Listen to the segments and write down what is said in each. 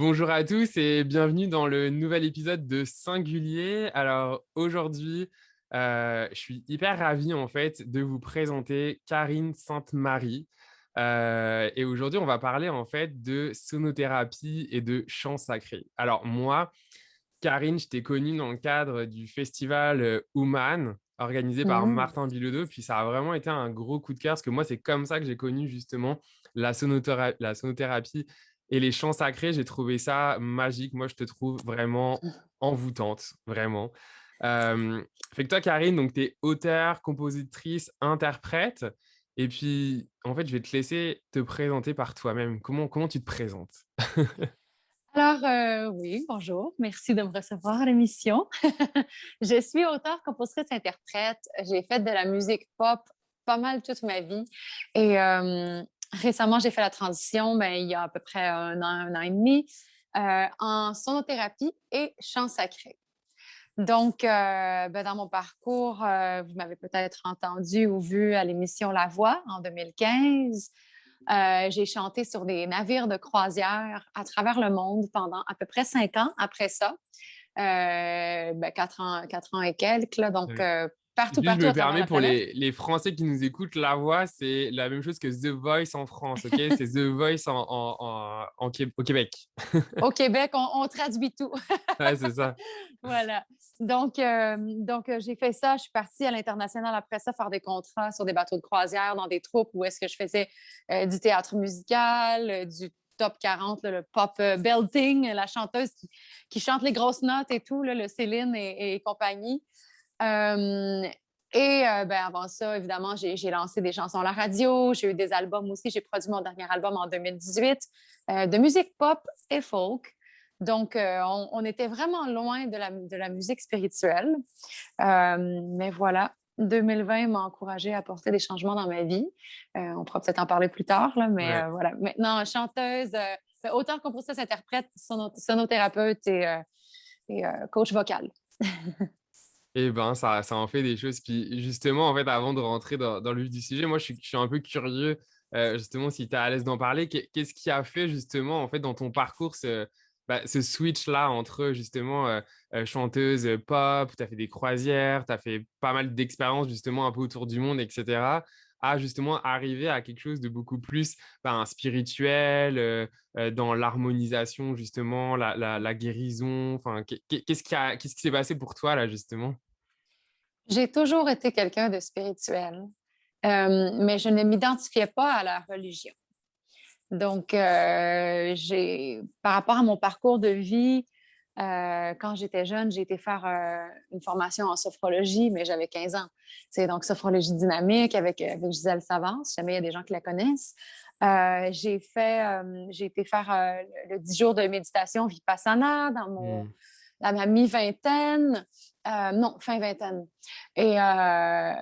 Bonjour à tous et bienvenue dans le nouvel épisode de Singulier. Alors aujourd'hui, je suis hyper ravi en fait de vous présenter Karine Sainte-Marie. Et aujourd'hui, on va parler en fait de sonothérapie et de chant sacré. Alors moi, Karine, je t'ai connue dans le cadre du festival Human organisé par Mmh. Martin Bilodeau. Puis ça a vraiment été un gros coup de cœur parce que moi, c'est comme ça que j'ai connu justement la sonothérapie et les chants sacrés. J'ai trouvé ça magique. Moi, je te trouve vraiment envoûtante, vraiment. Euh, Fait que toi, Karine, donc tu es auteure, compositrice, interprète. Et puis, en fait, je vais te laisser te présenter par toi-même. Comment tu te présentes? Alors, oui, bonjour. Merci de me recevoir à l'émission. Je suis auteure, compositrice, interprète. J'ai fait de la musique pop pas mal toute ma vie. Et récemment, j'ai fait la transition, ben, il y a à peu près un an et demi, en sonothérapie et chant sacré. Donc, ben, dans mon parcours, vous m'avez peut-être entendu ou vu à l'émission La Voix en 2015. J'ai chanté sur des navires de croisière à travers le monde pendant à peu près 5 ans après ça. Ben, 4 ans et quelques, là, donc partout, Juste, je partout me à travers permets la pour planète. les Français qui nous écoutent, La Voix, c'est la même chose que The Voice en France, ok? C'est The Voice au Québec. Au Québec, on traduit tout. Ouais, c'est ça. Voilà. Donc, j'ai fait ça. Je suis partie à l'international après ça faire des contrats sur des bateaux de croisière dans des troupes où est-ce que je faisais du théâtre musical, du top 40, là, le pop belting, la chanteuse qui chante les grosses notes et tout, là, le Céline et compagnie. Euh, ben, avant ça, évidemment, j'ai lancé des chansons à la radio, j'ai eu des albums aussi. J'ai produit mon dernier album en 2018 de musique pop et folk. Donc, on était vraiment loin de la musique spirituelle. Mais voilà, 2020 m'a encouragée à apporter des changements dans ma vie. On pourra peut-être en parler plus tard, là, mais Ouais. voilà. Maintenant, chanteuse, auteur, compositrice, interprète, sonothérapeute et coach vocal. Et ben, ça en fait des choses. Puis justement, en fait, avant de rentrer dans le vif du sujet, moi, je suis un peu curieux, justement, si tu es à l'aise d'en parler. Qu'est-ce qui a fait, justement, en fait, dans ton parcours, ce switch-là entre, justement, chanteuse pop, tu as fait des croisières, tu as fait pas mal d'expériences, justement, un peu autour du monde, etc., à, justement, arriver à quelque chose de beaucoup plus spirituel, dans l'harmonisation, justement, la guérison. Enfin, qu'est-ce qui s'est passé pour toi, là, justement? J'ai toujours été quelqu'un de spirituel, mais je ne m'identifiais pas à la religion. Donc, par rapport à mon parcours de vie, quand j'étais jeune, j'ai été faire une formation en sophrologie, mais j'avais 15 ans. C'est donc sophrologie dynamique avec Gisèle Savant, si jamais il y a des gens qui la connaissent. J'ai été faire le 10 jours de méditation Vipassana Hmm. à ma mi-vingtaine, non, fin vingtaine. Et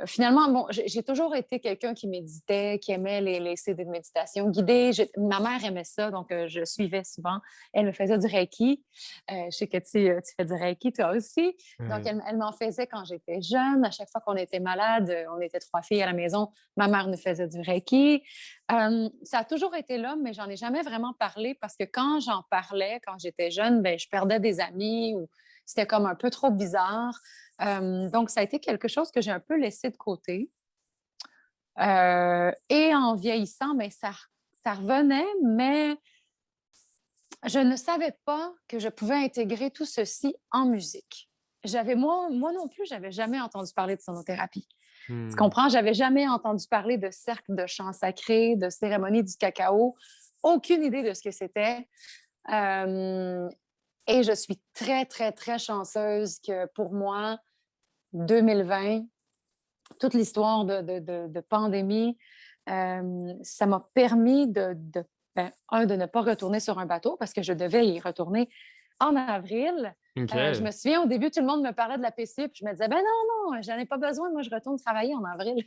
finalement, bon, j'ai toujours été quelqu'un qui méditait, qui aimait les CD de méditation guidée. Ma mère aimait ça, donc je suivais souvent. Elle me faisait du Reiki. Je sais que tu fais du Reiki, toi aussi. Donc, Ouais. elle m'en faisait quand j'étais jeune. À chaque fois qu'on était malade, on était trois filles à la maison, ma mère nous faisait du Reiki. Ça a toujours été là, mais j'en ai jamais vraiment parlé parce que quand j'en parlais, quand j'étais jeune, ben, je perdais des amis ou c'était comme un peu trop bizarre. Donc, ça a été quelque chose que j'ai un peu laissé de côté. Et en vieillissant, ben, ça revenait, mais je ne savais pas que je pouvais intégrer tout ceci en musique. Moi non plus, j'avais jamais entendu parler de sonothérapie. Tu Hmm. comprends? J'avais jamais entendu parler de cercle de chants sacrés, de cérémonie du cacao. Aucune idée de ce que c'était. Euh, et je suis très, très, très chanceuse que pour moi, 2020, toute l'histoire de pandémie, ça m'a permis de ne pas retourner sur un bateau parce que je devais y retourner en avril. Je Ok. me souviens, au début, tout le monde me parlait de la PCU, puis je me disais, ben non, non, j'en ai pas besoin, moi, je retourne travailler en avril.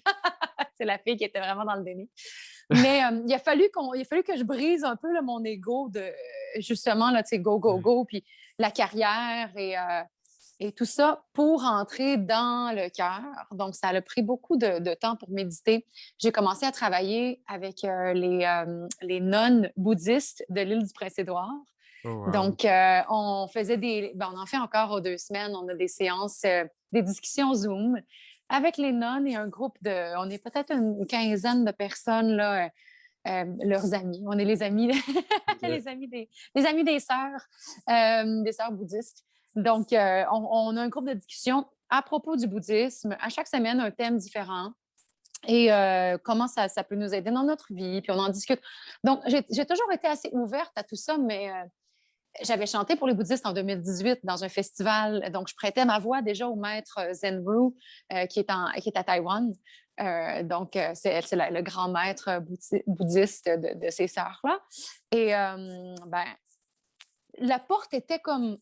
C'est la fille qui était vraiment dans le déni. Mais il a fallu que je brise un peu là, mon ego de, justement, là, tu sais, go, go, Ouais. go, puis la carrière et tout ça pour entrer dans le cœur. Donc, ça a pris beaucoup de temps pour méditer. J'ai commencé à travailler avec les nonnes bouddhistes de l'île du Prince-Édouard. Oh, wow. Donc, on faisait on en fait encore aux 2 semaines. On a des séances, des discussions Zoom avec les nonnes et un groupe on est peut-être une quinzaine de personnes, là, leurs amis. On est les amis, Ok. les amis des sœurs bouddhistes. Donc, on a un groupe de discussion à propos du bouddhisme. À chaque semaine, un thème différent et comment ça peut nous aider dans notre vie, puis on en discute. Donc, j'ai toujours été assez ouverte à tout ça, mais j'avais chanté pour les bouddhistes en 2018 dans un festival. Donc, je prêtais ma voix déjà au maître Zenru, qui est à Taïwan. C'est le grand maître bouddhiste de ces sœurs-là. Et ben, la porte était comme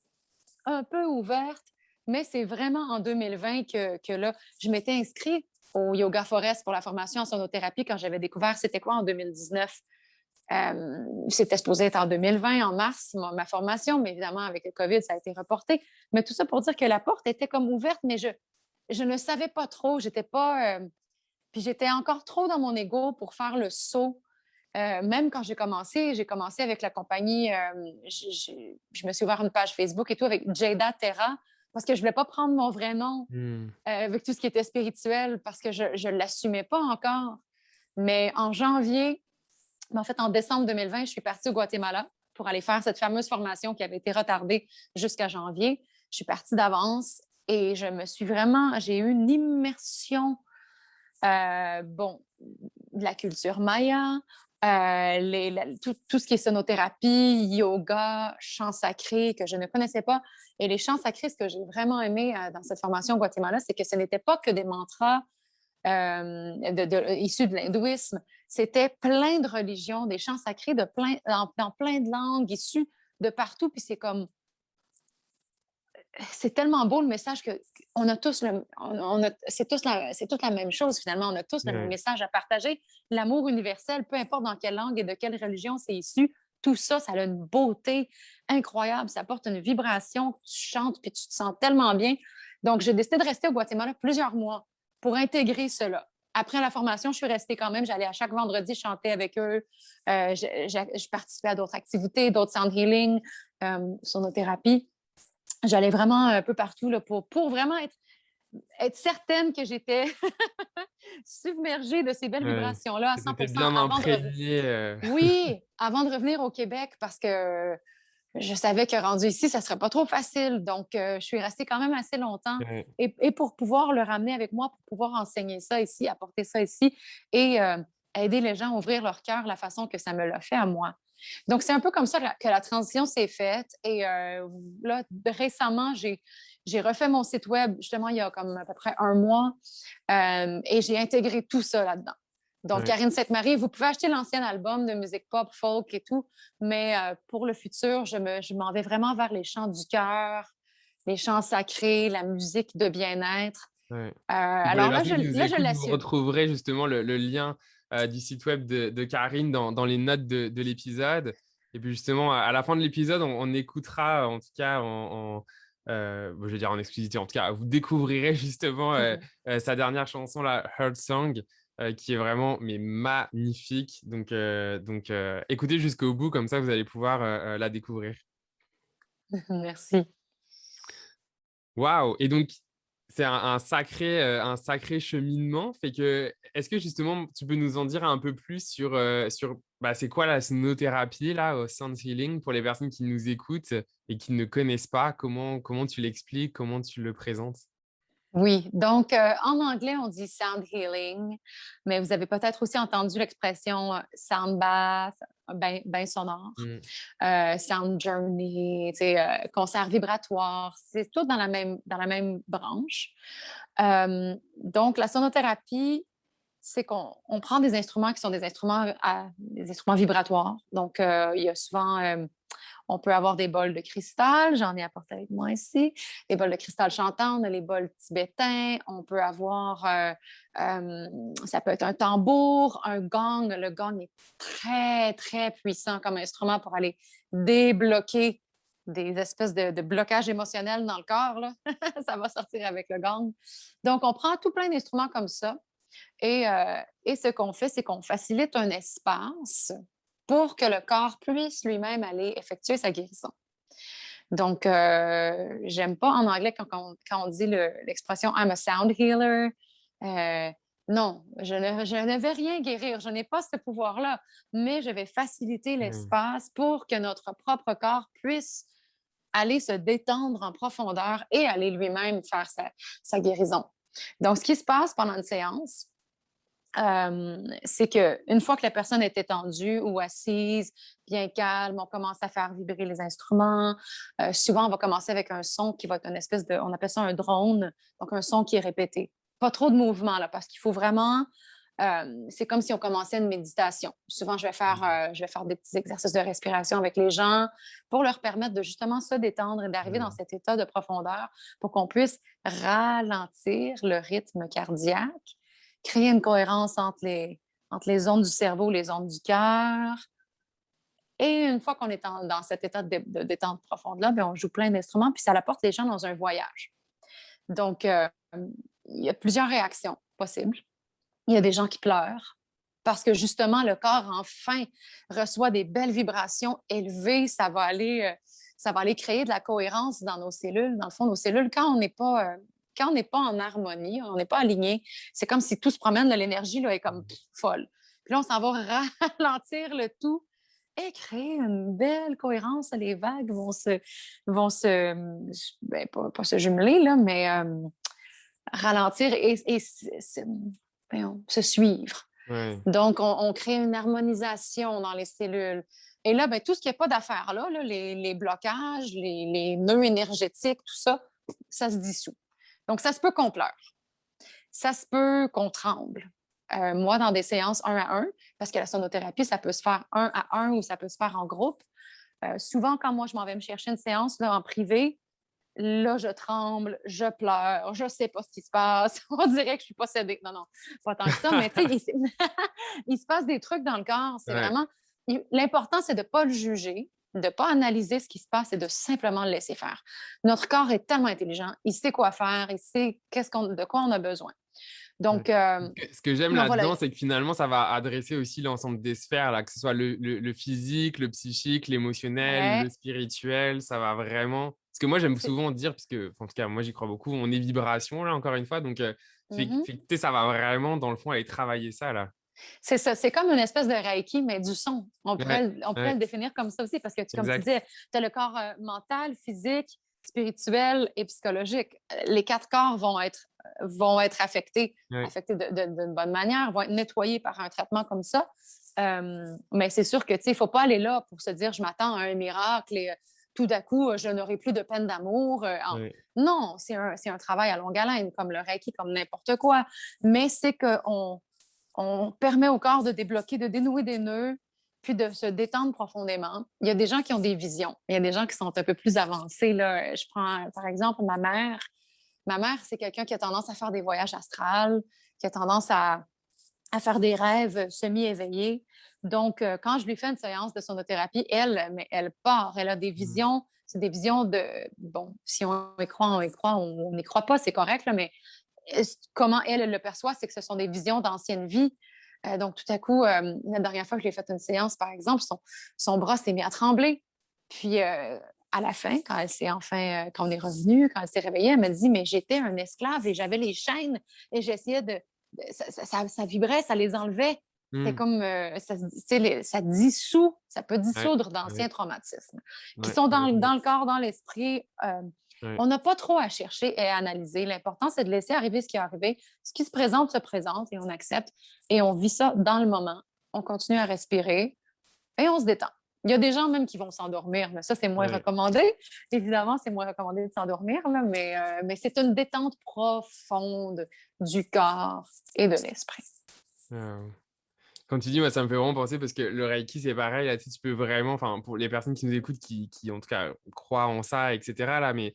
un peu ouverte, mais c'est vraiment en 2020 que là, je m'étais inscrite au Yoga Forest pour la formation en sonothérapie quand j'avais découvert c'était quoi en 2019. C'était supposé être en 2020, en mars, ma formation, mais évidemment, avec le COVID, ça a été reporté. Mais tout ça pour dire que la porte était comme ouverte, mais je ne savais pas trop. J'étais pas. Puis j'étais encore trop dans mon ego pour faire le saut. Même quand j'ai commencé avec la compagnie. Je me suis ouvert une page Facebook et tout avec Jada Terra parce que je ne voulais pas prendre mon vrai nom Hmm. avec tout ce qui était spirituel parce que je ne l'assumais pas encore. Mais en janvier, en fait, en décembre 2020, je suis partie au Guatemala pour aller faire cette fameuse formation qui avait été retardée jusqu'à janvier. Je suis partie d'avance et j'ai eu une immersion, de la culture maya, tout ce qui est sonothérapie, yoga, chant sacré que je ne connaissais pas. Et les chants sacrés, ce que j'ai vraiment aimé dans cette formation au Guatemala, c'est que ce n'était pas que des mantras issus de l'hindouisme. C'était plein de religions, des chants sacrés dans plein de langues, issus de partout. Puis c'est tellement beau le message que on a tous c'est toute la même chose finalement. On a tous le même Ouais. message à partager. L'amour universel, peu importe dans quelle langue et de quelle religion c'est issu, tout ça, ça a une beauté incroyable. Ça apporte une vibration. Tu chantes puis tu te sens tellement bien. Donc, j'ai décidé de rester au Guatemala plusieurs mois pour intégrer cela. Après la formation, je suis restée quand même. J'allais à chaque vendredi chanter avec eux. Je participais à d'autres activités, d'autres sound healing, sonothérapie. J'allais vraiment un peu partout là, pour vraiment être certaine que j'étais submergée de ces belles Ouais. vibrations-là à Que 100 t'étais bien avant de revenir. imprégné. Oui, avant de revenir au Québec parce que je savais que rendu ici, ça ne serait pas trop facile. Donc, je suis restée quand même assez longtemps Ouais. et pour pouvoir le ramener avec moi, pour pouvoir enseigner ça ici, apporter ça ici et aider les gens à ouvrir leur cœur la façon que ça me l'a fait à moi. Donc, c'est un peu comme ça que la transition s'est faite. Et là, récemment, j'ai refait mon site web, justement, il y a comme à peu près un mois, et j'ai intégré tout ça là-dedans. Donc, Ouais. Karine Sainte-Marie, vous pouvez acheter l'ancien album de musique pop, folk et tout, mais pour le futur, je m'en vais vraiment vers les chants du cœur, les chants sacrés, la musique de bien-être. Ouais. Et pour les Alors là, personnes qui nous là, je écoutent, vous l'assume. retrouverez justement le lien du site web de Karine dans les notes de l'épisode. Et puis justement, à la fin de l'épisode, on écoutera, en tout cas, bon, je vais dire en exclusivité, en tout cas, vous découvrirez justement sa dernière chanson, la Heart Song, qui est vraiment mais magnifique. Donc, écoutez jusqu'au bout, comme ça, vous allez pouvoir la découvrir. Merci. Waouh! Et donc, c'est un sacré cheminement. Fait que, est-ce que justement, tu peux nous en dire un peu plus sur bah, c'est quoi la sonothérapie là, au sound healing pour les personnes qui nous écoutent et qui ne connaissent pas? Comment tu l'expliques? Comment tu le présentes? Oui, donc en anglais, on dit sound healing, mais vous avez peut-être aussi entendu l'expression sound bath, bain sonore, Mm. sound journey, tu sais, concert vibratoire, c'est tout dans la même branche. Donc, la sonothérapie, c'est qu'on prend des instruments qui sont des instruments vibratoires. Donc, il y a souvent on peut avoir des bols de cristal, j'en ai apporté avec moi ici, des bols de cristal chantant, on a les bols tibétains, on peut avoir, ça peut être un tambour, un gong. Le gong est très, très puissant comme instrument pour aller débloquer des espèces de blocages émotionnels dans le corps, là. Ça va sortir avec le gong. Donc, on prend tout plein d'instruments comme ça et ce qu'on fait, c'est qu'on facilite un espace pour que le corps puisse lui-même aller effectuer sa guérison. Donc, j'aime pas en anglais quand on dit l'expression I'm a sound healer. Non, je ne vais rien guérir. Je n'ai pas ce pouvoir-là, mais je vais faciliter Mmh. l'espace pour que notre propre corps puisse aller se détendre en profondeur et aller lui-même faire sa guérison. Donc, ce qui se passe pendant une séance, c'est qu'une fois que la personne est étendue ou assise, bien calme, on commence à faire vibrer les instruments. Souvent, on va commencer avec un son qui va être une espèce de, on appelle ça un drone, donc un son qui est répété. Pas trop de mouvement, là, parce qu'il faut vraiment, c'est comme si on commençait une méditation. Souvent, je vais faire des petits exercices de respiration avec les gens pour leur permettre de justement se détendre et d'arriver dans Mmh. cet état de profondeur pour qu'on puisse ralentir le rythme cardiaque, créer une cohérence entre les zones du cerveau, les zones du cœur. Et une fois qu'on est dans cet état de détente profonde-là, bien, on joue plein d'instruments, puis ça apporte les gens dans un voyage. Donc, il y a plusieurs réactions possibles. Il y a des gens qui pleurent parce que justement, le corps, enfin, reçoit des belles vibrations élevées. Ça va aller créer de la cohérence dans nos cellules. Dans le fond, nos cellules, quand on n'est pas en harmonie, on n'est pas aligné, c'est comme si tout se promène, là, l'énergie là, est comme folle. Puis là, on s'en va ralentir le tout et créer une belle cohérence. Les vagues vont se ben, pas se jumeler, là, mais ralentir et se suivre. Ouais. Donc, on crée une harmonisation dans les cellules. Et là, ben, tout ce qui n'est pas d'affaires là, les blocages, les nœuds énergétiques, tout ça, ça se dissout. Donc, ça se peut qu'on pleure. Ça se peut qu'on tremble. Moi, dans des séances 1 à 1, parce que la sonothérapie, ça peut se faire 1 à 1 ou ça peut se faire en groupe. Souvent, quand moi, je m'en vais me chercher une séance là, en privé, là, je tremble, je pleure, je ne sais pas ce qui se passe. On dirait que je suis possédée. Non, non, pas tant que ça, mais tu sais, il se passe des trucs dans le corps. C'est Ouais. vraiment. L'important, c'est de ne pas le juger, de ne pas analyser ce qui se passe et de simplement le laisser faire. Notre corps est tellement intelligent, il sait quoi faire, il sait de quoi on a besoin. Mmh. Donc, Ce que j'aime ben voilà. là-dedans, c'est que finalement, ça va adresser aussi l'ensemble des sphères, là, que ce soit le physique, le psychique, l'émotionnel, le Ouais, spirituel, ça va vraiment. Parce que moi, j'aime c'est. souvent dire, puisque, enfin, en tout cas, moi, j'y crois beaucoup, on est vibration, là, encore une fois. Donc, Mhm. tu sais, ça va vraiment, dans le fond, aller travailler ça, là. C'est ça, c'est comme une espèce de reiki, mais du son. On Ouais, pourrait, on pourrait ouais, le définir comme ça aussi, parce que, comme tu exact. disais, tu as le corps mental, physique, spirituel et psychologique. Les 4 corps vont être affectés, Ouais. affectés d'une bonne manière, vont être nettoyés par un traitement comme ça. Mais c'est sûr que, tu sais, il ne faut pas aller là pour se dire, je m'attends à un miracle et tout d'un coup, je n'aurai plus de peine d'amour. Ouais. Non, c'est un travail à longue haleine, comme le reiki, comme n'importe quoi. Mais c'est qu'on on permet au corps de débloquer, de dénouer des nœuds, puis de se détendre profondément. Il y a des gens qui ont des visions. Il y a des gens qui sont un peu plus avancés. Là. Je prends, par exemple, ma mère. Ma mère, c'est quelqu'un qui a tendance à faire des voyages astrales, qui a tendance à faire des rêves semi-éveillés. Donc, quand je lui fais une séance de sonothérapie, elle part. Elle a des Mmh. visions. C'est des visions de... Bon, si on y croit, on y croit. On n'y croit pas, c'est correct, là, mais comment elle le perçoit, c'est que ce sont des visions d'ancienne vie. Donc, tout à coup, la dernière fois que j'ai fait une séance, par exemple, son bras s'est mis à trembler. Puis, à la fin, quand on est revenu, quand elle s'est réveillée, elle m'a dit, mais j'étais un esclave et j'avais les chaînes et j'essayais ça vibrait, ça les enlevait. C'est Mmh. comme, ça dissout, ça peut Ouais, dissoudre ouais, d'anciens traumatismes qui ouais, sont dans, complètement. dans le corps, dans l'esprit. Ouais. On n'a pas trop à chercher et à analyser. L'important, c'est de laisser arriver ce qui est arrivé. Ce qui se présente et on accepte. Et on vit ça dans le moment. On continue à respirer et on se détend. Il y a des gens même qui vont s'endormir, mais ça, c'est moins Ouais. recommandé. Évidemment, c'est moins recommandé de s'endormir, là, mais c'est une détente profonde du corps et de l'esprit. Ah. Quand tu dis, moi, ça me fait vraiment penser parce que le Reiki, c'est pareil. Là, tu peux vraiment, enfin, pour les personnes qui nous écoutent, qui en tout cas croient en ça, etc., là, mais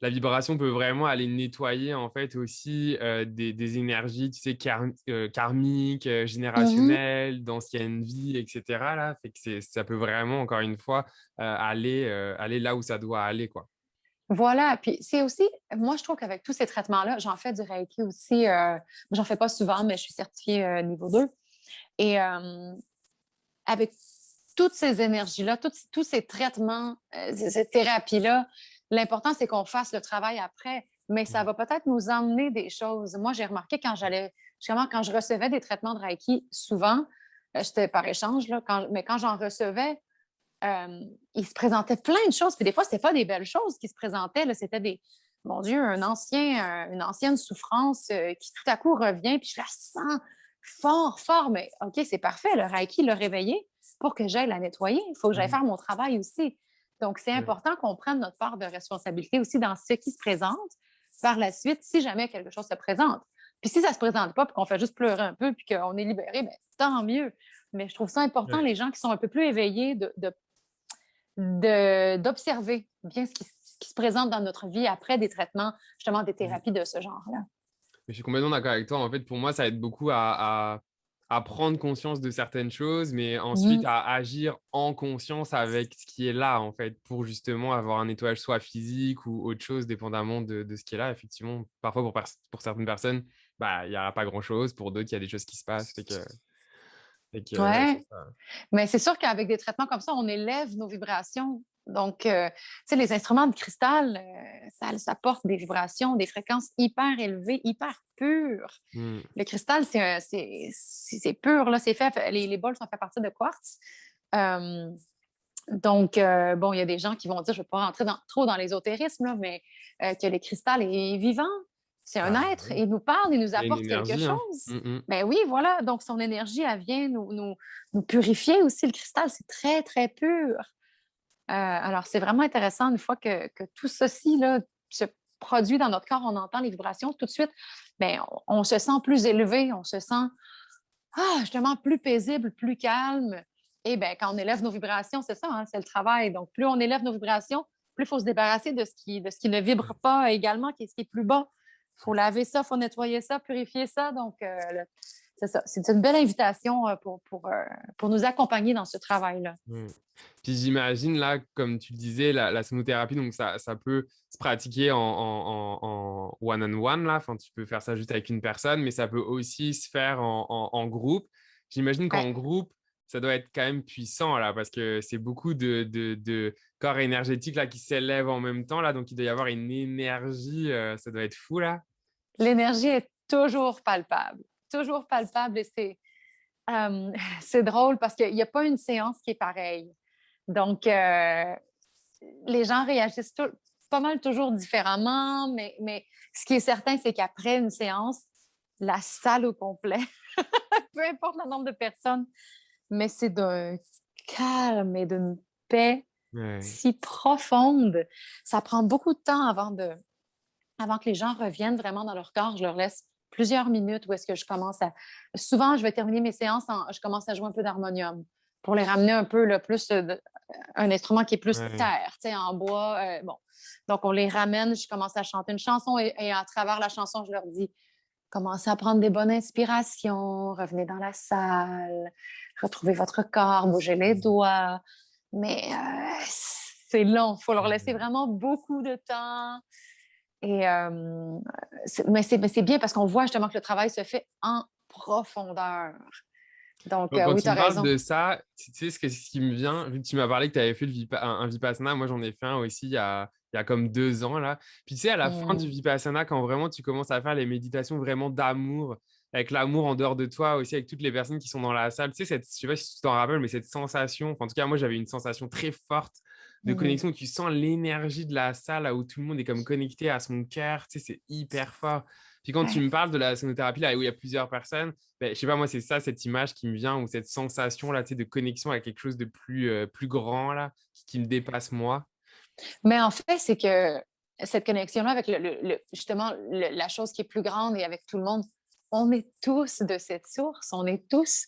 la vibration peut vraiment aller nettoyer, en fait, aussi des énergies, tu sais, karmiques, Mhm. générationnelles, d'anciennes vies, etc., là. Fait que ça peut vraiment, encore une fois, aller là où ça doit aller, quoi. Voilà, puis c'est aussi, moi je trouve qu'avec tous ces traitements-là, j'en fais du Reiki aussi, j'en fais pas souvent, mais je suis certifiée niveau 2. Et avec toutes ces énergies-là, tous ces traitements, cette thérapie-là, l'important, c'est qu'on fasse le travail après, mais ça Mmh. va peut-être nous emmener des choses. Moi, j'ai remarqué justement, quand je recevais des traitements de Reiki, souvent, c'était par échange, là, mais quand j'en recevais, il se présentait plein de choses. Puis des fois, c'était pas des belles choses qui se présentaient, là, c'était mon Dieu, une ancienne souffrance qui tout à coup revient, puis je la sens fort, fort. Mais OK, c'est parfait, le Reiki l'a réveillé pour que j'aille la nettoyer. Il faut que j'aille Mmh. faire mon travail aussi. Donc, c'est Ouais. important qu'on prenne notre part de responsabilité aussi dans ce qui se présente par la suite, si jamais quelque chose se présente. Puis si ça se présente pas, puis qu'on fait juste pleurer un peu, puis qu'on est libéré, bien, tant mieux. Mais je trouve ça important, Ouais. les gens qui sont un peu plus éveillés, d'observer bien ce qui se présente dans notre vie après des traitements, justement des Mmh. thérapies de ce genre-là. Je suis complètement d'accord avec toi. En fait, pour moi, ça aide beaucoup à prendre conscience de certaines choses, mais ensuite Mmh. à agir en conscience avec ce qui est là, en fait, pour justement avoir un nettoyage soit physique ou autre chose, dépendamment de ce qui est là. Effectivement, parfois, pour certaines personnes, bah, il n'y aura pas grand-chose. Pour d'autres, il y a des choses qui se passent. Ouais, c'est Ouais, ça. mais c'est sûr qu'avec des traitements comme ça, on élève nos vibrations. Donc, tu sais, les instruments de cristal, ça porte des vibrations, des fréquences hyper élevées, hyper pures. Mmh. Le cristal, c'est pur, là, c'est fait, les bols sont faits à partir de quartz. Euh, donc, bon, il y a des gens qui vont dire, je ne vais pas rentrer trop dans l'ésotérisme, là, mais que le cristal est vivant. C'est un Bah, être. oui. Il nous parle, il nous Il y a une apporte quelque énergie, hein. chose. Mmh mh. Ben oui, voilà. Donc, son énergie, elle vient nous purifier aussi. Le cristal, c'est très, très pur. Alors, c'est vraiment intéressant une fois que tout ceci là, se produit dans notre corps, on entend les vibrations tout de suite, ben, on se sent plus élevé, on se sent justement plus paisible, plus calme. Et bien, quand on élève nos vibrations, c'est ça, hein, c'est le travail. Donc, plus on élève nos vibrations, plus il faut se débarrasser de ce qui ne vibre pas également, qui est ce qui est plus bas. Il faut laver ça, il faut nettoyer ça, purifier ça. Donc, c'est ça. C'est une belle invitation pour nous accompagner dans ce travail-là. Mmh. Puis j'imagine là, comme tu le disais, la sonothérapie, donc ça peut se pratiquer en one on one là. Enfin, tu peux faire ça juste avec une personne, mais ça peut aussi se faire en groupe. J'imagine Ouais. qu'en groupe, ça doit être quand même puissant là, parce que c'est beaucoup de corps énergétiques là qui s'élèvent en même temps là, donc il doit y avoir une énergie, ça doit être fou là. L'énergie est toujours palpable et c'est drôle parce qu'il n'y a pas une séance qui est pareille. Donc, les gens réagissent pas mal toujours différemment, mais ce qui est certain, c'est qu'après une séance, la salle au complet, peu importe le nombre de personnes, mais c'est d'un calme et d'une paix Ouais. si profonde. Ça prend beaucoup de temps avant que les gens reviennent vraiment dans leur corps. Je leur laisse plusieurs minutes où est-ce que je commence à... Souvent, je vais terminer mes séances, je commence à jouer un peu d'harmonium pour les ramener un peu le plus un instrument qui est plus Ouais. terre, tu sais, en bois. Bon. Donc, on les ramène, je commence à chanter une chanson et à travers la chanson, je leur dis, commencez à prendre des bonnes inspirations, revenez dans la salle, retrouvez votre corps, bougez les doigts. Mais c'est long, il faut leur laisser Mmh. vraiment beaucoup de temps. Et, mais c'est bien parce qu'on voit justement que le travail se fait en profondeur. Donc, Donc, quand oui, tu tu as me parles raison. de ça, tu sais ce qui me vient, vu que tu m'as parlé que tu avais fait un Vipassana, moi j'en ai fait un aussi il y a comme 2 ans là. Puis tu sais, à la fin du Mm. Vipassana, quand vraiment tu commences à faire les méditations vraiment d'amour, avec l'amour en dehors de toi aussi, avec toutes les personnes qui sont dans la salle, tu sais, je sais pas si tu t'en rappelles, mais cette sensation, enfin, en tout cas, moi j'avais une sensation très forte de Mm. connexion, où tu sens l'énergie de la salle, là où tout le monde est comme connecté à son cœur, tu sais, c'est hyper fort. Puis quand tu Ouais. me parles de la sonothérapie, là où il y a plusieurs personnes, ben, je sais pas, moi, c'est ça, cette image qui me vient, ou cette sensation là, tu sais, de connexion avec quelque chose de plus grand là, qui me dépasse moi. Mais en fait, c'est que cette connexion-là avec justement la chose qui est plus grande et avec tout le monde, on est tous de cette source, on est tous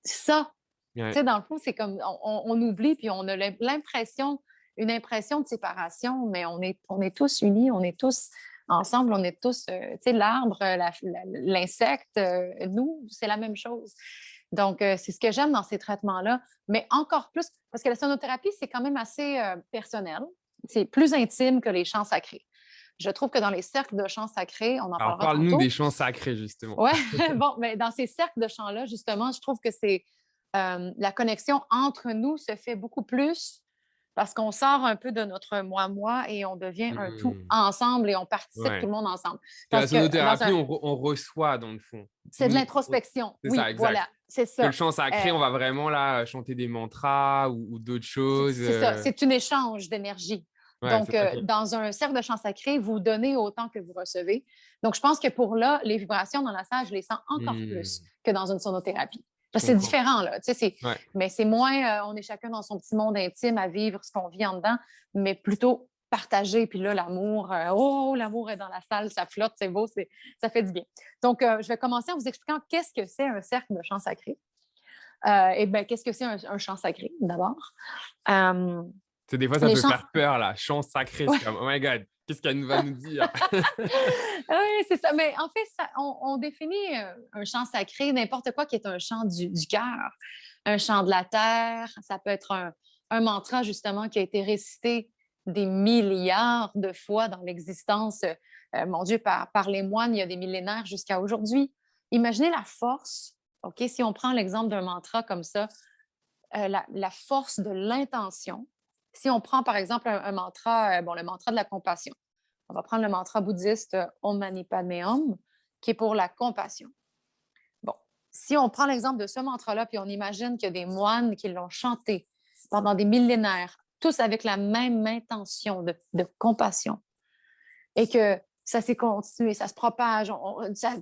ça. Tu Ouais, sais, dans le fond, c'est comme on oublie puis on a une impression de séparation, mais on est tous unis, on est tous ensemble, on est tous, tu sais, l'arbre, l'insecte, nous, c'est la même chose. Donc, c'est ce que j'aime dans ces traitements-là, mais encore plus, parce que la sonothérapie, c'est quand même assez personnel. C'est plus intime que les chants sacrés. Je trouve que dans les cercles de chants sacrés, on en alors parlera parle-nous des tantôt. chants sacrés justement. Ouais, bon, mais dans ces cercles de chants-là, justement, je trouve que La connexion entre nous se fait beaucoup plus parce qu'on sort un peu de notre moi-moi et on devient un tout Mmh. ensemble et on participe tout Ouais. le monde ensemble. Que la Parce que dans sonothérapie, un on reçoit dans le fond. c'est de Nous, l'introspection. c'est ça, Oui, exact. voilà, c'est Que le ça. chant sacré, on va vraiment là chanter des mantras ou d'autres choses. C'est ça, c'est un échange d'énergie. Ouais, Donc, c'est OK. dans un cercle de chant sacré, vous donnez autant que vous recevez. Donc, je pense que pour là, les vibrations dans la salle, je les sens encore plus Mmh. que dans une sonothérapie. Je Parce que c'est comprends. différent, là. Tu sais, Ouais. mais c'est moins, on est chacun dans son petit monde intime à vivre ce qu'on vit en dedans, mais plutôt partagé. Puis là, l'amour, oh, l'amour est dans la salle, ça flotte, c'est beau, ça fait du bien. Donc, je vais commencer en vous expliquant qu'est-ce que c'est un cercle de chant sacré. Et bien, qu'est-ce que c'est un chant sacré, d'abord? Euh, Tu sais, des fois, ça les peut chants. faire peur, là. Chant sacré, c'est comme, oh my God, qu'est-ce qu'elle va nous dire? Oui, c'est ça. Mais en fait, on définit un chant sacré, n'importe quoi qui est un chant du cœur, un chant de la terre. Ça peut être un mantra, justement, qui a été récité des milliards de fois dans l'existence, mon Dieu, par les moines, il y a des millénaires jusqu'à aujourd'hui. Imaginez la force, OK, si on prend l'exemple d'un mantra comme ça, la force de l'intention. Si on prend, par exemple, un mantra, bon, le mantra de la compassion. On va prendre le mantra bouddhiste Om Mani Padme Hum, qui est pour la compassion. Bon, si on prend l'exemple de ce mantra-là, puis on imagine qu'il y a des moines qui l'ont chanté pendant des millénaires, tous avec la même intention de compassion, et que ça s'est continué, ça se propage.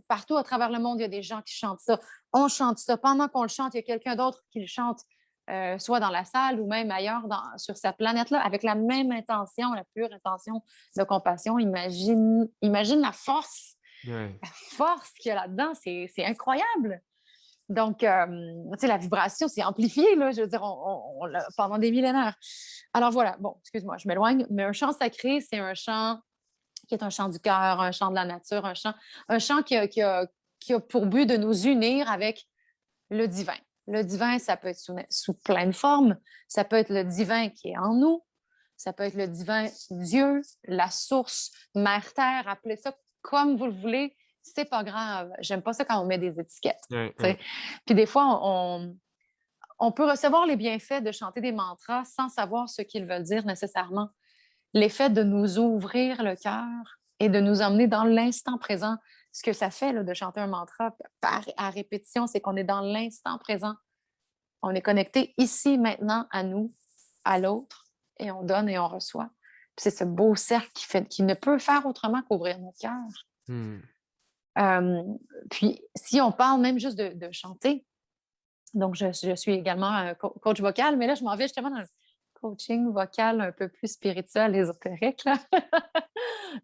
Partout à travers le monde, il y a des gens qui chantent ça. On chante ça. Pendant qu'on le chante, il y a quelqu'un d'autre qui le chante, soit dans la salle ou même ailleurs sur cette planète-là, avec la même intention, la pure intention de compassion. Imagine Ouais. la force qu'il y a là-dedans. C'est incroyable. Donc, tu sais, la vibration, c'est amplifié, là, je veux dire, pendant des millénaires. Alors voilà, bon, excuse-moi, je m'éloigne, mais un chant sacré, c'est un chant qui est un chant du cœur, un chant de la nature, un chant qui a pour but de nous unir avec le divin. Le divin, ça peut être sous plein de formes. Ça peut être le divin qui est en nous. Ça peut être le divin Dieu, la source, Mère Terre, appelez ça comme vous le voulez. C'est pas grave. J'aime pas ça quand on met des étiquettes. Ouais, T'sais. ouais. Puis des fois, on peut recevoir les bienfaits de chanter des mantras sans savoir ce qu'ils veulent dire nécessairement. L'effet de nous ouvrir le cœur et de nous emmener dans l'instant présent. Ce que ça fait là, de chanter un mantra à répétition, c'est qu'on est dans l'instant présent. On est connecté ici, maintenant, à nous, à l'autre, et on donne et on reçoit. Puis c'est ce beau cercle qui ne peut faire autrement qu'ouvrir notre cœur. Hmm. Euh, Puis, si on parle même juste de chanter, donc je suis également coach vocal, mais là, je m'en vais justement dans le coaching vocal un peu plus spirituel, ésotérique. Là.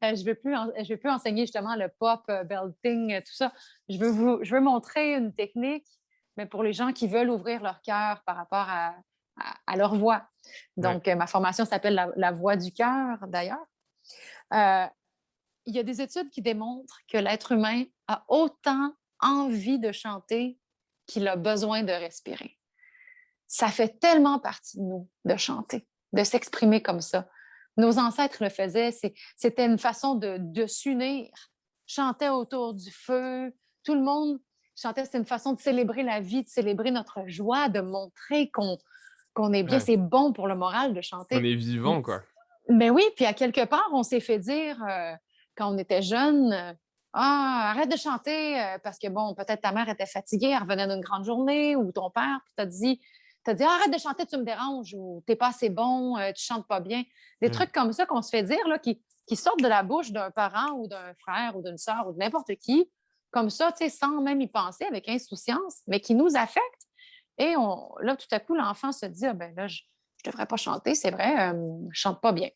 Je vais plus enseigner justement le pop, belting, tout ça. Je veux montrer une technique, mais pour les gens qui veulent ouvrir leur cœur par rapport à leur voix. Ouais. Donc, ma formation s'appelle la voix du cœur, d'ailleurs. Euh, il y a des études qui démontrent que l'être humain a autant envie de chanter qu'il a besoin de respirer. Ça fait tellement partie de nous de chanter, de s'exprimer comme ça. Nos ancêtres le faisaient, c'était une façon de s'unir. Chantait autour du feu, tout le monde chantait, c'est une façon de célébrer la vie, de célébrer notre joie, de montrer qu'on est bien. Ouais. C'est bon pour le moral de On chanter. est vivant, quoi. Mais oui, puis à quelque part, on s'est fait dire quand on était jeune, ah, arrête de chanter parce que bon, peut-être ta mère était fatiguée, elle revenait d'une grande journée, ou ton père, puis t'as dit, arrête de chanter, tu me déranges, ou t'es pas assez bon, tu chantes pas bien. Des Ouais. trucs comme ça qu'on se fait dire là, qui sortent de la bouche d'un parent ou d'un frère ou d'une sœur ou de n'importe qui, comme ça, tu sais, sans même y penser, avec insouciance, mais qui nous affectent. Et là, tout à coup, l'enfant se dit, ah, ben là, je devrais pas chanter, c'est vrai, je chante pas bien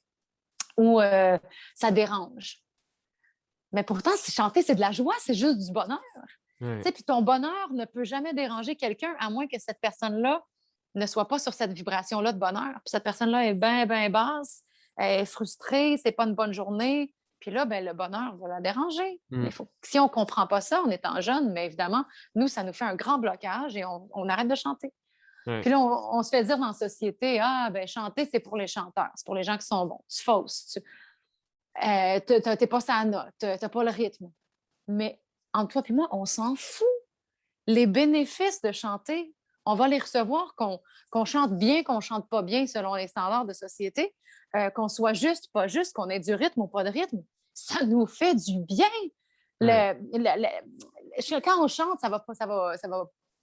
ou ça dérange. Mais pourtant, chanter, c'est de la joie, c'est juste du bonheur. Ouais. Puis ton bonheur ne peut jamais déranger quelqu'un à moins que cette personne-là ne soit pas sur cette vibration-là de bonheur. Puis cette personne-là est bien, bien basse, elle est frustrée, c'est pas une bonne journée. Puis là, ben, le bonheur va la déranger. Hmm. Mais si on ne comprend pas ça en étant jeune, mais évidemment, nous, ça nous fait un grand blocage et on arrête de chanter. Ouais. Puis là, on se fait dire dans la société, ah, ben chanter, c'est pour les chanteurs, c'est pour les gens qui sont bons. Tu fausses. T'es pas sa note, t'as pas le rythme. Mais entre toi et moi, on s'en fout. Les bénéfices de chanter, on va les recevoir, qu'on chante bien, qu'on chante pas bien selon les standards de société, qu'on soit juste, pas juste, qu'on ait du rythme ou pas de rythme. Ça nous fait du bien. Ouais, Quand on chante, ça va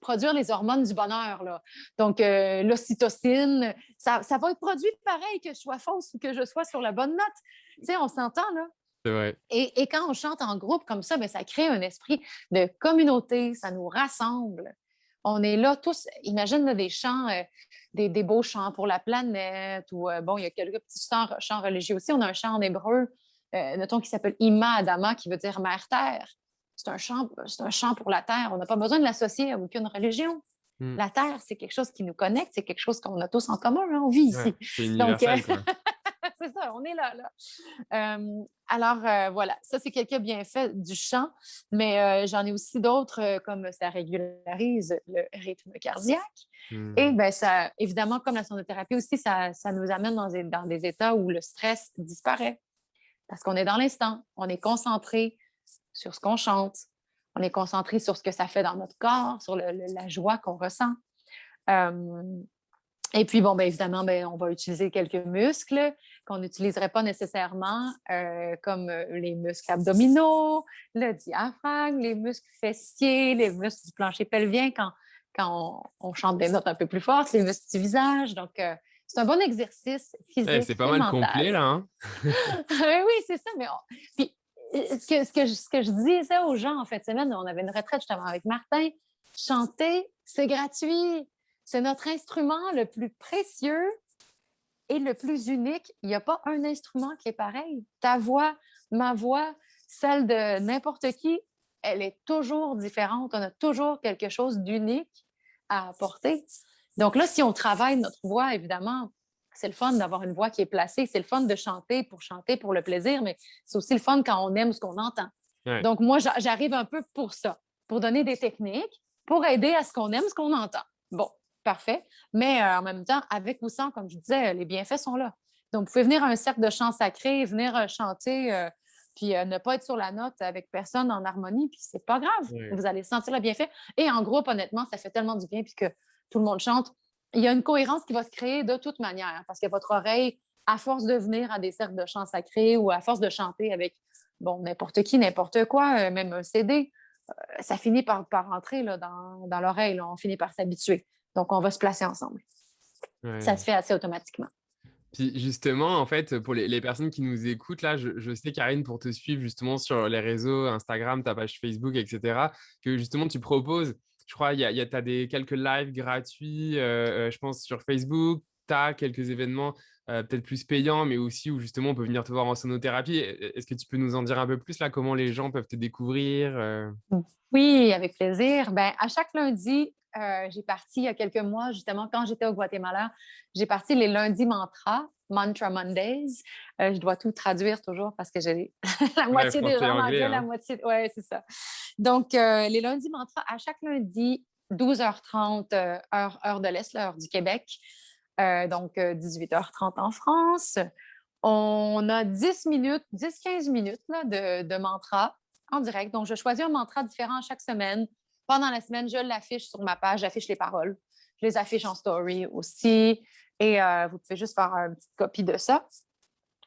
produire les hormones du bonheur, là. Donc, l'ocytocine, ça va être produit pareil que je sois fausse ou que je sois sur la bonne note. Tu sais, on s'entend, là. c'est vrai. Et quand on chante en groupe comme ça, bien, ça crée un esprit de communauté, ça nous rassemble. On est là tous, imagine là, des chants, des beaux chants pour la planète, ou bon, il y a quelques petits chants religieux aussi. On a un chant en hébreu, notons, qui s'appelle Ima Adama, qui veut dire Mère Terre. C'est un chant pour la Terre. On n'a pas besoin de l'associer à aucune religion. Mmh. La Terre, c'est quelque chose qui nous connecte, c'est quelque chose qu'on a tous en commun, hein, on vit Ouais, ici. c'est Donc, universel, quoi. c'est ça, on est là, là. Alors, voilà, ça, c'est quelques bienfaits du chant, mais j'en ai aussi d'autres, comme ça régularise le rythme cardiaque. Et Mmh. bien, ça, évidemment, comme la sonothérapie aussi, ça nous amène dans des états où le stress disparaît parce qu'on est dans l'instant, on est concentré sur ce qu'on chante, on est concentré sur ce que ça fait dans notre corps, sur la joie qu'on ressent. Euh, et puis, bon, bien évidemment, bien, on va utiliser quelques muscles qu'on n'utiliserait pas nécessairement, comme les muscles abdominaux, le diaphragme, les muscles fessiers, les muscles du plancher pelvien quand on chante des notes un peu plus fortes, les muscles du visage. Donc, c'est un bon exercice Ouais, c'est physique pas et mal complet, mental. là, hein? Oui, c'est ça. Puis, ce que je disais aux gens en fin de semaine, on avait une retraite justement avec Martin. Chanter, c'est gratuit. C'est notre instrument le plus précieux et le plus unique. Il n'y a pas un instrument qui est pareil. Ta voix, ma voix, celle de n'importe qui, elle est toujours différente. On a toujours quelque chose d'unique à apporter. Donc là, si on travaille notre voix, évidemment, c'est le fun d'avoir une voix qui est placée. C'est le fun de chanter pour le plaisir, mais c'est aussi le fun quand on aime ce qu'on entend. Ouais. Donc, moi, j'arrive un peu pour ça, pour donner des techniques, pour aider à ce qu'on aime ce qu'on entend. Bon, parfait. Mais en même temps, avec ou sans, comme je disais, les bienfaits sont là. Donc, vous pouvez venir à un cercle de chant sacré, venir chanter, puis ne pas être sur la note avec personne en harmonie, puis c'est pas grave. Ouais. Vous allez sentir le bienfait. Et en groupe, honnêtement, ça fait tellement du bien, puis que tout le monde chante. Il y a une cohérence qui va se créer de toute manière, parce que votre oreille, à force de venir à des cercles de chant sacré ou à force de chanter avec, bon, n'importe qui, n'importe quoi, même un CD, ça finit par rentrer là, dans l'oreille. Là. On finit par s'habituer. Donc, on va se placer ensemble. Ça Ouais. se fait assez automatiquement. Puis justement, en fait, pour les personnes qui nous écoutent, là, je sais, Karine, pour te suivre justement sur les réseaux, Instagram, ta page Facebook, etc., que justement, tu proposes, je crois, t'as quelques lives gratuits, je pense, sur Facebook, tu as quelques événements peut-être plus payants, mais aussi où justement, on peut venir te voir en sonothérapie. Est-ce que tu peux nous en dire un peu plus, là, comment les gens peuvent te découvrir Oui, avec plaisir. Ben, à chaque lundi, j'ai parti il y a quelques mois, justement, quand j'étais au Guatemala, j'ai parti les lundis Mantra Mondays. Je dois tout traduire toujours parce que j'ai la Ouais, moitié des français et gens en anglais, anglais, la hein. moitié. Oui, c'est ça. Donc, les lundis mantra, à chaque lundi, 12h30, heure de l'Est, l'heure du Québec. Donc, 18h30 en France. On a 10 minutes, 10-15 minutes là, de mantra en direct. Donc, je choisis un mantra différent chaque semaine. Pendant la semaine, je l'affiche sur ma page, j'affiche les paroles. Je les affiche en story aussi. Et vous pouvez juste faire une petite copie de ça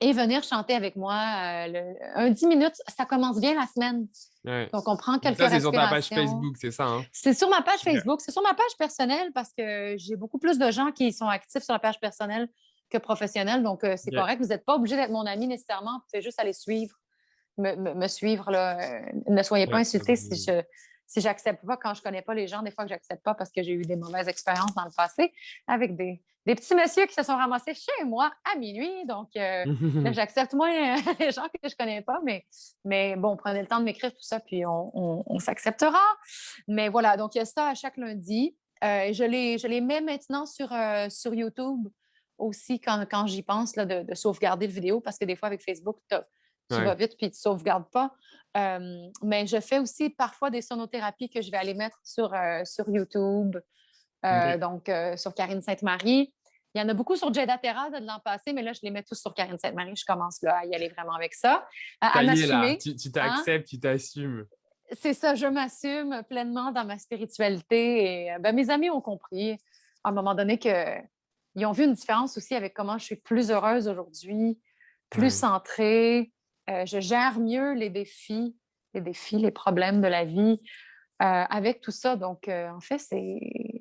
et venir chanter avec moi. Un 10 minutes, ça commence bien la semaine. Ouais. Donc, on prend Donc quelques ça, c'est sur ta page respirations. Facebook, c'est ça, hein? C'est sur ma page Ok. Facebook, c'est sur ma page personnelle parce que j'ai beaucoup plus de gens qui sont actifs sur la page personnelle que professionnelle. Donc, c'est Ok. correct. Vous n'êtes pas obligé d'être mon ami nécessairement. Vous pouvez juste aller suivre, me suivre. Là. Ne soyez pas Ouais, insultés si j'accepte pas quand je connais pas les gens. Des fois que j'accepte pas parce que j'ai eu des mauvaises expériences dans le passé avec des petits messieurs qui se sont ramassés chez moi à minuit. Donc, là, j'accepte moins les gens que je connais pas. Mais bon, prenez le temps de m'écrire tout ça, puis on s'acceptera. Mais voilà, donc il y a ça à chaque lundi. Je les mets maintenant sur YouTube aussi quand j'y pense là, de sauvegarder le vidéo parce que des fois avec Facebook, tu vas Ouais. vite puis tu ne sauvegardes pas. Mais je fais aussi parfois des sonothérapies que je vais aller mettre sur YouTube, Ok. donc sur Karine Sainte-Marie. Il y en a beaucoup sur Jada Terra de l'an passé, mais là, je les mets tous sur Karine Sainte-Marie. Je commence là à y aller vraiment avec ça, à Ça y est, là, m'assumer. tu Hein? t'acceptes, tu t'assumes. c'est ça, je m'assume pleinement dans ma spiritualité et ben, mes amis ont compris à un moment donné que ils ont vu une différence aussi avec comment je suis plus heureuse aujourd'hui, plus Ouais. centrée. Je gère mieux les problèmes de la vie avec tout ça. Donc, en fait,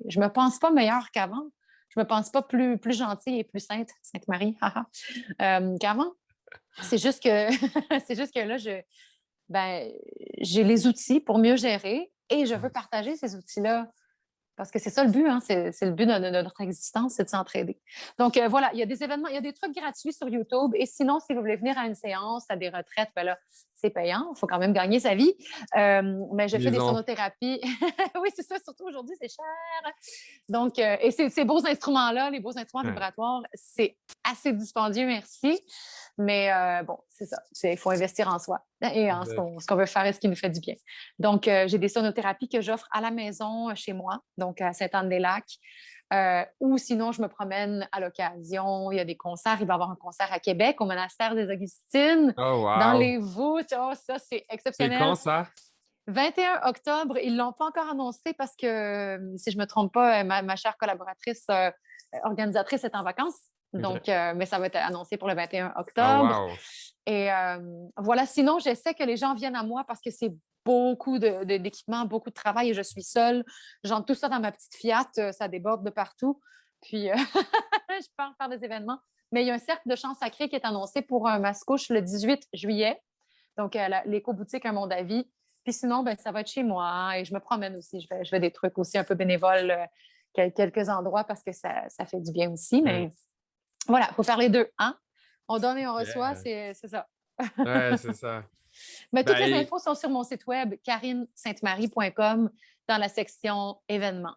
je me pense pas meilleure qu'avant. Je me pense pas plus gentille et plus Sainte Marie, haha, qu'avant. C'est juste que, c'est juste que là, ben, j'ai les outils pour mieux gérer et je veux partager ces outils-là parce que c'est ça le but, hein, c'est le but de notre existence, c'est de s'entraider. Donc voilà, il y a des événements, il y a des trucs gratuits sur YouTube. Et sinon, si vous voulez venir à une séance, à des retraites, ben là, c'est payant. Il faut quand même gagner sa vie. Mais je fais Les des enfants. sonothérapies. Oui, c'est ça, surtout aujourd'hui, c'est cher. Donc, et ces beaux instruments-là, les beaux instruments Ouais. vibratoires, c'est assez dispendieux, merci. Mais bon, c'est ça. Il faut investir en soi et en ce qu'on veut faire et ce qui nous fait du bien. Donc, j'ai des sonothérapies que j'offre à la maison, chez moi, donc à Sainte-Anne-des-Lacs. Ou sinon, je me promène à l'occasion. Il y a des concerts. Il va y avoir un concert à Québec, au monastère des Augustines, Oh, dans wow. les voûtes. Oh, ça, c'est C'est quand exceptionnel. ça? 21 octobre, ils ne l'ont pas encore annoncé parce que, si je ne me trompe pas, ma chère collaboratrice organisatrice est en vacances. Ok. Donc, mais ça va être annoncé pour le 21 Oh, octobre. wow. Et voilà, sinon, j'essaie que les gens viennent à moi parce que c'est beaucoup d'équipements, beaucoup de travail et je suis seule. J'entre tout ça dans ma petite Fiat, ça déborde de partout. Puis, je pars faire des événements. Mais il y a un cercle de chants sacrés qui est annoncé pour un mascouche le 18 juillet. Donc, l'éco-boutique Un Monde à Vie. Puis sinon, ben, ça va être chez moi et je me promène aussi. Je fais des trucs aussi un peu bénévoles, quelques endroits parce que ça fait du bien aussi. Ouais. Mais voilà, il faut faire les deux. Hein? On donne et on reçoit, Yeah. c'est ça. Ouais, c'est ça. Mais toutes Bah, les et- infos sont sur mon site web, carinesaintemarie.com, dans la section événements,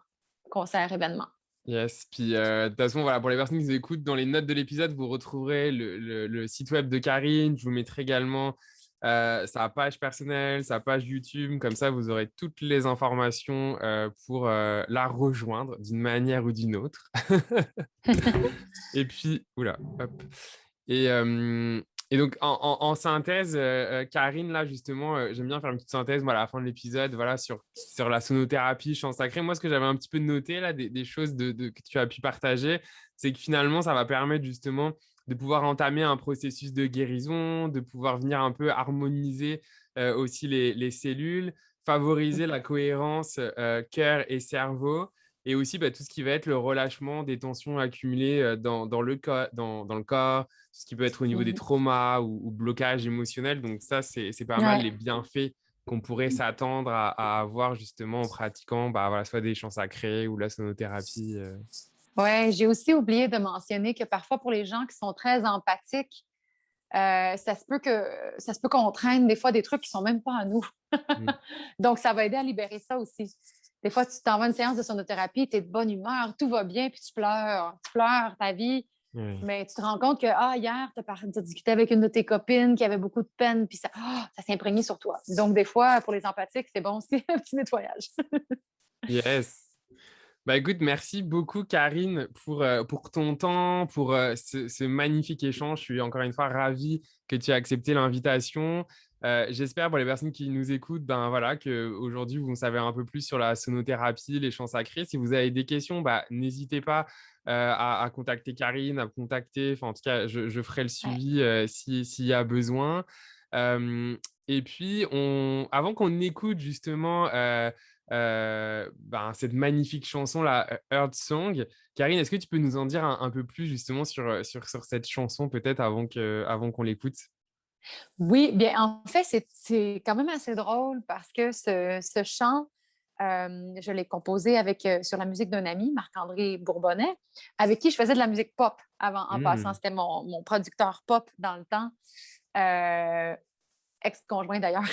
concert événements. Yes. Puis, de toute façon, voilà, pour les personnes qui nous écoutent, dans les notes de l'épisode, vous retrouverez le site web de Karine. Je vous mettrai également sa page personnelle, sa page YouTube. Comme ça, vous aurez toutes les informations pour la rejoindre d'une manière ou d'une autre. Et puis, oula, hop. Et, euh, et donc, en synthèse, Karine, là, justement, j'aime bien faire une petite synthèse moi, à la fin de l'épisode, voilà, sur la sonothérapie, chant sacré. Moi, ce que j'avais un petit peu noté, là, des choses que tu as pu partager, c'est que finalement, ça va permettre justement de pouvoir entamer un processus de guérison, de pouvoir venir un peu harmoniser aussi les cellules, favoriser la cohérence cœur et cerveau. Et aussi bah, tout ce qui va être le relâchement des tensions accumulées dans dans le corps, tout ce qui peut être au niveau des Mhm. traumas ou blocages émotionnels. Donc ça, c'est pas mal les Ouais. bienfaits qu'on pourrait s'attendre à avoir justement en pratiquant bah, voilà, soit des chants sacrés ou la sonothérapie. Ouais, j'ai aussi oublié de mentionner que parfois, pour les gens qui sont très empathiques, ça se peut qu'on traîne des fois des trucs qui sont même pas à nous. Mm. Donc, ça va aider à libérer ça aussi. Des fois, tu t'en vas à une séance de sonothérapie, tu es de bonne humeur, tout va bien, puis tu pleures ta vie, Ouais. mais tu te rends compte que, hier, tu as discuté avec une de tes copines qui avait beaucoup de peine, puis ça s'est imprégné sur toi. Donc, des fois, pour les empathiques, c'est bon aussi, un petit nettoyage. Yes. Bah écoute, merci beaucoup Karine pour ton temps, pour ce magnifique échange. Je suis encore une fois ravi que tu aies accepté l'invitation. J'espère pour les personnes qui nous écoutent, ben voilà, qu'aujourd'hui vous en savez un peu plus sur la sonothérapie, les chants sacrés. Si vous avez des questions, bah, n'hésitez pas à contacter Karine, à me contacter. Enfin, en tout cas, je ferai le Ouais. suivi s'il y a besoin. Et puis, avant qu'on écoute justement ben, cette magnifique chanson, la Earth Song. Karine, est-ce que tu peux nous en dire un peu plus justement sur cette chanson peut-être avant qu'on l'écoute? Oui, bien, en fait, c'est quand même assez drôle parce que ce chant, je l'ai composé sur la musique d'un ami, Marc-André Bourbonnais, avec qui je faisais de la musique pop avant, en passant. Hmm. C'était mon producteur pop dans le temps, euh, ex-conjoint d'ailleurs.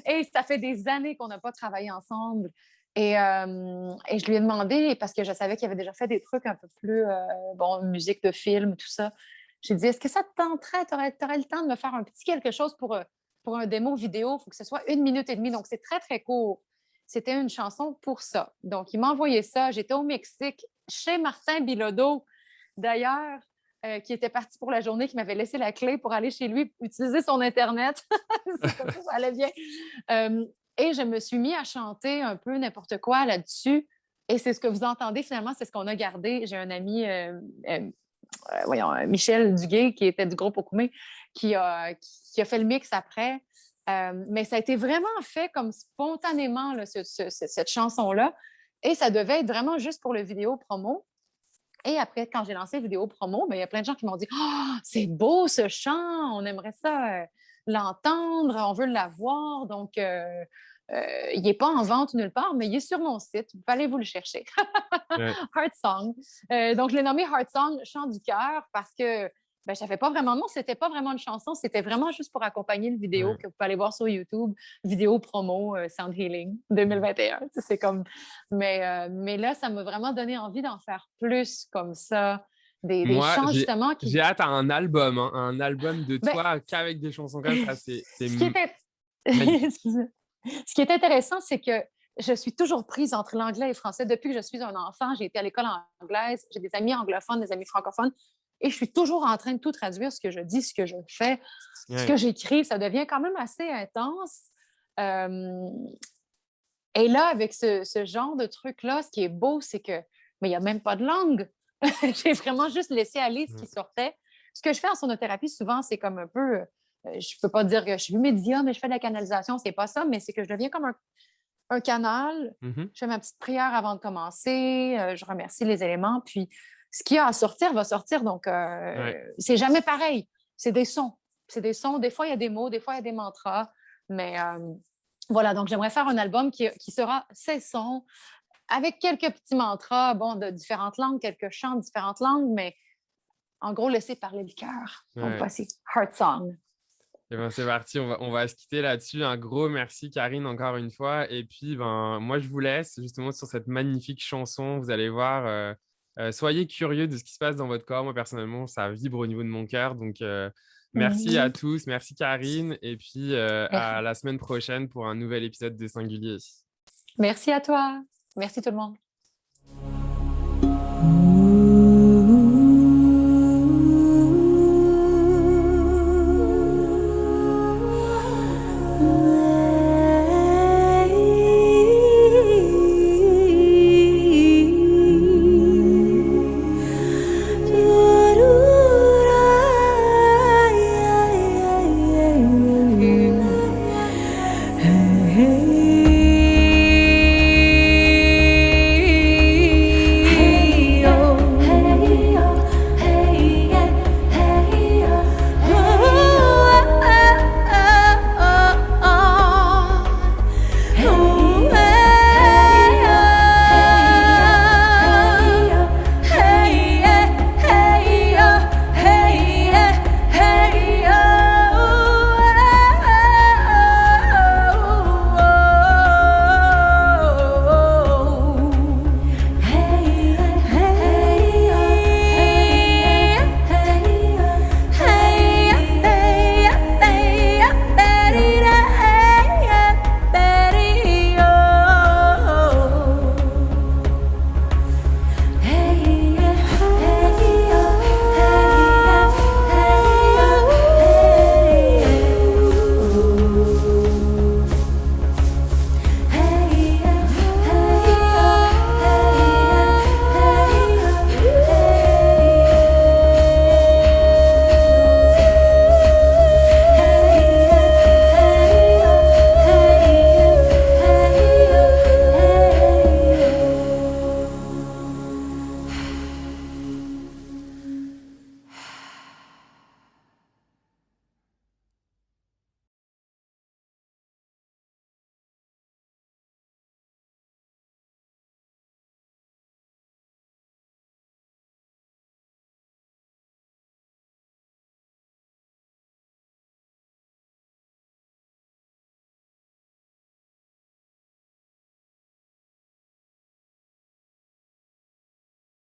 Et ça fait des années qu'on n'a pas travaillé ensemble. Et je lui ai demandé, parce que je savais qu'il avait déjà fait des trucs un peu plus, bon, musique de film, tout ça. J'ai dit, est-ce que ça te tenterait? Tu aurais le temps de me faire un petit quelque chose pour un démo vidéo? Il faut que ce soit 1 minute et demie. Donc, c'est très, très court. C'était une chanson pour ça. Donc, il m'a envoyé ça. J'étais au Mexique, chez Martin Bilodeau, d'ailleurs. qui était parti pour la journée, qui m'avait laissé la clé pour aller chez lui utiliser son Internet. C'est comme ça allait bien. Et je me suis mis à chanter un peu n'importe quoi là-dessus. Et c'est ce que vous entendez finalement, c'est ce qu'on a gardé. J'ai un ami, Michel Duguay, qui était du groupe Okoumé, qui a fait le mix après. Mais ça a été vraiment fait comme spontanément, là, cette chanson-là. Et ça devait être vraiment juste pour le vidéo promo. Et après, quand j'ai lancé vidéo promo, il y a plein de gens qui m'ont dit «Oh, c'est beau ce chant, on aimerait ça l'entendre, on veut l'avoir. » Donc, il n'est pas en vente nulle part, mais il est sur mon site. Vous allez vous le chercher. Ouais. Heart Song. Donc, je l'ai nommé Heart Song, chant du cœur, parce que je n'avais pas vraiment de nom, c'était pas vraiment une chanson, c'était vraiment juste pour accompagner le vidéo Ouais. que vous pouvez aller voir sur YouTube, vidéo promo Sound Healing 2021. C'est comme... mais là, ça m'a vraiment donné envie d'en faire plus comme ça, des Moi, chants justement j'ai qui... hâte à un album de Ben, toi qu'avec des chansons comme ça. C'est ce qui était... magnifique. Ce qui est intéressant, c'est que je suis toujours prise entre l'anglais et le français. Depuis que je suis un enfant, j'ai été à l'école anglaise, j'ai des amis anglophones, des amis francophones, et je suis toujours en train de tout traduire, ce que je dis, ce que je fais, ce Ouais. que j'écris. Ça devient quand même assez intense. Euh, et là, avec ce genre de truc-là, ce qui est beau, c'est que mais il n'y a même pas de langue. J'ai vraiment juste laissé aller ce qui sortait. Ce que je fais en sonothérapie, souvent, c'est comme un peu... je ne peux pas dire que je suis médium, mais je fais de la canalisation, c'est pas ça, mais c'est que je deviens comme un canal. Mhm. Je fais ma petite prière avant de commencer, je remercie les éléments, puis ce qu'il y a à sortir va sortir. Donc, Ouais. c'est jamais pareil. C'est des sons. C'est des sons. Des fois, il y a des mots, des fois, il y a des mantras. Mais voilà, donc j'aimerais faire un album qui sera 16 sons, avec quelques petits mantras, bon, de différentes langues, quelques chants de différentes langues, mais en gros, laisser parler le cœur. Donc, Ouais. voici Heart Song. Eh ben, c'est parti, on va se quitter là-dessus. Un gros merci, Karine, encore une fois. Et puis, moi, je vous laisse justement sur cette magnifique chanson. Vous allez voir, soyez curieux de ce qui se passe dans votre corps. Moi, personnellement, ça vibre au niveau de mon cœur. Donc, merci à Mhm. tous. Merci, Karine. Et puis, à la semaine prochaine pour un nouvel épisode de Singulier. Merci à toi. Merci tout le monde.